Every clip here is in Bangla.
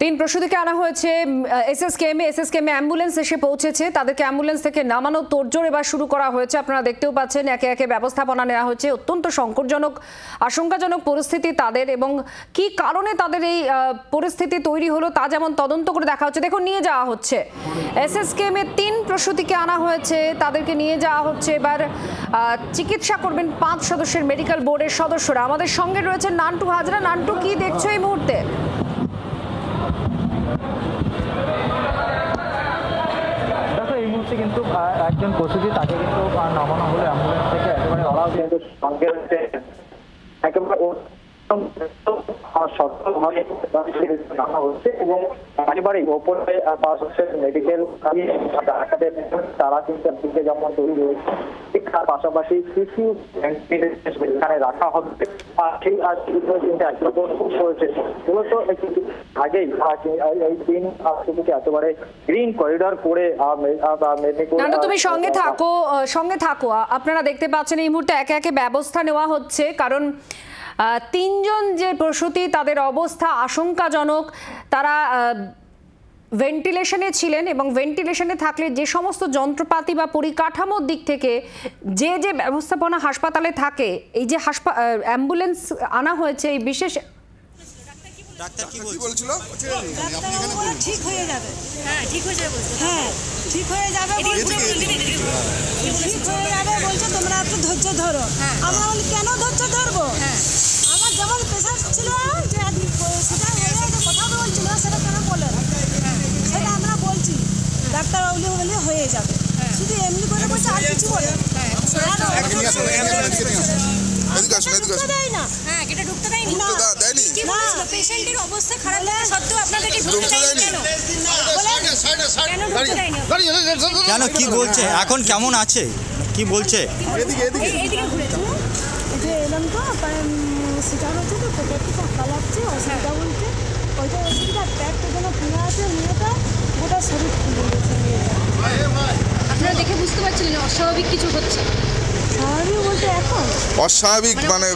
তিন প্রসূতিকে আনা হয়েছে এসএসকেএমে অ্যাম্বুলেন্স এসে পৌঁছেছে। তাদেরকে অ্যাম্বুলেন্স থেকে নামানো তোড়জোড় এবার শুরু করা হয়েছে। আপনারা দেখতেও পাচ্ছেন একে একে ব্যবস্থাপনা নেওয়া হচ্ছে। অত্যন্ত সংকটজনক আশঙ্কাজনক পরিস্থিতি তাদের, এবং কি কারণে তাদের এই পরিস্থিতি তৈরি হলো তা যেমন তদন্ত করে দেখা হচ্ছে। দেখুন, নিয়ে যাওয়া হচ্ছে এসএসকেএমে তিন প্রসূতিকে আনা হয়েছে, তাদেরকে নিয়ে যাওয়া হচ্ছে। এবার চিকিৎসা করবেন 5 সদস্যের মেডিকেল বোর্ডের সদস্যরা। আমাদের সঙ্গে রয়েছে নান্টু হাজরা। নান্টু, কি দেখছো এই মুহূর্তে? দেখো, এই মুহূর্তে কিন্তু একজন প্রসূতি, তাকে কিন্তু নামানো হলো অ্যাম্বুলেন্স থেকে। একেবারে অলাও কিন্তু সঙ্গে রয়েছে একেবারে এবং একেবারে ওপরে পাশ হচ্ছে মেডিকেল তারা কিন্তু দিকে যেমন তৈরি রয়েছে, তার পাশাপাশি কিছু এখানে রাখা হবে। কিন্তু একরকম করেছে মূলত আগেই এই দিন একেবারে গ্রিন করিডর করে মেদিনীপুর। তুমি সঙ্গে থাকো। আপনারা দেখতে পাচ্ছেন এই মুহূর্তে একে একে ব্যবস্থা নেওয়া হচ্ছে, কারণ তিনজন যে প্রসূতি তাদের অবস্থা আশঙ্কাজনক। তারা ভেন্টিলেশনে ছিলেন, এবং ভেন্টিলেশনে থাকলে যে সমস্ত যন্ত্রপাতি বা পরিকাঠামোর দিক থেকে যে যে ব্যবস্থাপনা হাসপাতালে থাকে, এই যে অ্যাম্বুলেন্স আনা হয়েছে এই বিশেষ। ডাক্তার কি বলছিল? ঠিক হয়ে যাবে। হ্যাঁ, ঠিক হয়ে যাবে। হ্যাঁ, ঠিক হয়ে যাবে বলছে। তোমরা একটু ধৈর্য ধরো। আমরা বলি কেন ধৈর্য ধরবো? আমার যেমন প্রেশার ছিল যে সেটা কথা বলছিল, সেটা কেন বলে সেটা আমরা বলছি। ডাক্তার বলে হয়ে যাবে, শুধু এমনি করে বলছে, আর কিছু বলে কেন, কি বলছে এখন, কেমন আছে, কি বলছে? এলাম তো সেটা হচ্ছে তো পেটে একটু ফাঁকা লাগছে, অসুবিধা বলছে। ওইটা অসুবিধা, প্যাকটা যেন ফুলে আছে, মেয়েটা গোটা শরীর ফুলে গেছে মেয়েটা। আপনারা দেখে বুঝতে পারছিলেন অস্বাভাবিক কিছু হচ্ছে? স্বাভাবিক বলতে এখন অস্বাভাবিক মানে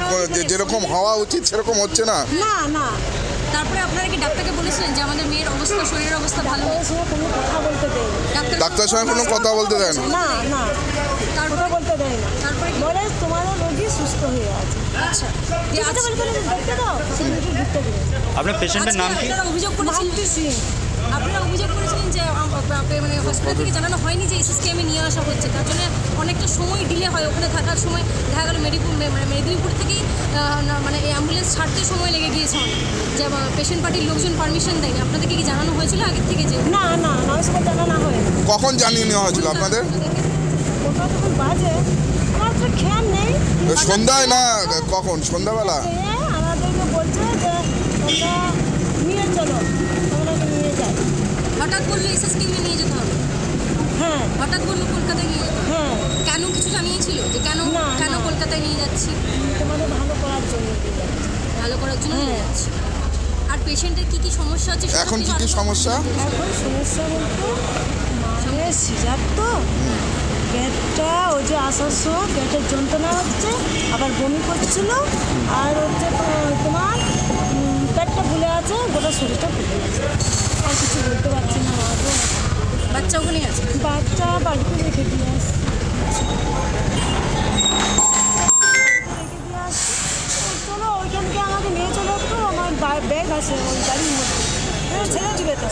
যেরকম হওয়া উচিত সেরকম হচ্ছে না। না না। তারপরে আপনারা কি ডাক্তারকে বলেছিলেন যে আমাদের মেয়ের অবস্থা, শরীরের অবস্থা ভালো? কোনো কথা বলতে দেয় না ডাক্তার সঙ্গে, কোনো কথা বলতে দেয় না। না না, কথা বলতে দেয় না। তারপরে বলে তোমারও রোগী সুস্থ হয়ে আছে। আচ্ছা, দেখতে দাও, দেখতে দিও। আপনার পেশেন্টের নাম কি? আপনারা অভিযোগ করেছিলেন যে মানে হসপিটাল থেকে জানানো হয়নি যে এসএসকেএমে নিয়ে আসা হচ্ছে, তার জন্য অনেকটা সময় ডিলে হয়। ওখানে থাকার সময় দেখা গেল মেদিনীপুর থেকেই মানে অ্যাম্বুলেন্স ছাড়তে সময় লেগে গিয়েছে অনেক, যে পেশেন্ট পার্টির লোকজন পারমিশন দেয়নি। আপনাদেরকে কি জানানো হয়েছিল আগের থেকে? যে না না, নমস্কার জানানো হয়। কখন জানিয়ে নেওয়া হয়েছিল আপনাদের? ওটা তখন বাজে, আমার তো খেয়াল নেই। সন্ধ্যায় না কখন? সন্ধ্যাবেলা আমাদেরকে বলছে যে তোমরা নিয়ে চলো, তোমরা নিয়ে যাই। হঠাৎ বললো এসএসকেএমে নিয়ে যেতে হবে? হ্যাঁ, হঠাৎ বললো কলকাতায় নিয়ে যেতে হবে। হ্যাঁ, কেন কিছু জানিয়েছিল যে কেন কলকাতায় নিয়ে যাচ্ছি? তোমাদের ভালো করার জন্য নিয়ে যাচ্ছি। ভালো করার জন্য নিয়ে যাচ্ছি। আর পেশেন্টের কি কি সমস্যা আছে এখন? কি কি সমস্যা? এখন সমস্যা বলতে মায়ের সিজার তো, পেটটা ওই যে আসার সময় পেটের যন্ত্রণা হচ্ছে, আবার বমি করছিল, আর হচ্ছে তোমার পেটটা ফুলে আছে, গোটা শরীরটা ফুলে আছে। আর কিছু বলতে পারছি না। বাচ্চা ওখানেই আছে? বাচ্চা বাড়িতে রেখে দিয়ে আসছি। চলো ওইখানকে আমাকে নিয়ে চলো একটু, আমার ব্যাগ আছে ওই গাড়ির মধ্যে, ছেড়ে দিবে তো।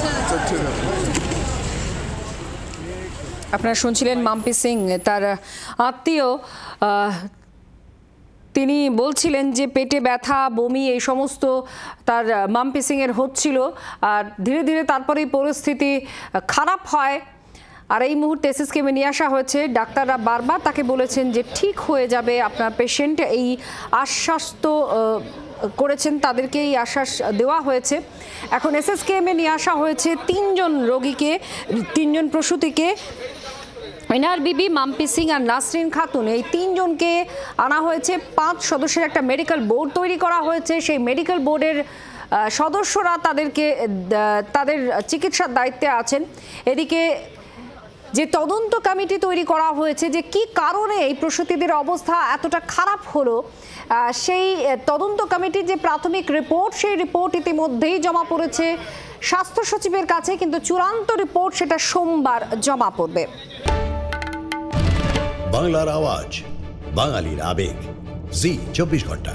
আপনারা শুনছিলেন মাম্পি সিং, তার আত্মীয়। তিনি বলছিলেন যে পেটে ব্যথা, বমি এই সমস্ত তার মাম্পি সিংয়ের হচ্ছিল, আর ধীরে ধীরে তারপরেই পরিস্থিতি খারাপ হয়। আর এই মুহূর্তে এসএসকেএমে নিয়ে আসা হয়েছে। ডাক্তাররা বারবার তাকে বলেছেন যে ঠিক হয়ে যাবে আপনার পেশেন্ট, এই আশ্বাস তো করেছেন, তাদেরকে এই আশ্বাস দেওয়া হয়েছে। এখন এসএসকেএমে নিয়ে আসা হয়েছে তিনজন রোগীকে, তিনজন প্রসূতিকে। এনআর বিবি, মাম্পি সিং আর নাসরিন খাতুন, এই তিনজনকে আনা হয়েছে। 5 সদস্যের একটা মেডিকেল বোর্ড তৈরি করা হয়েছে। সেই মেডিকেল বোর্ডের সদস্যরা তাদের চিকিৎসার দায়িত্বে আছেন। এদিকে যে তদন্ত কমিটি তৈরি করা হয়েছে, যে কি কারণে এই প্রসূতিদের অবস্থা এতটা খারাপ হলো, সেই তদন্ত কমিটির যে প্রাথমিক রিপোর্ট, সেই রিপোর্ট ইতিমধ্যেই জমা পড়েছে স্বাস্থ্য সচিবের কাছে, কিন্তু চূড়ান্ত রিপোর্ট সেটা সোমবার জমা পড়বে। বাংলার আওয়াজ, বাঙালির আবেগ, জি 24 ঘন্টা।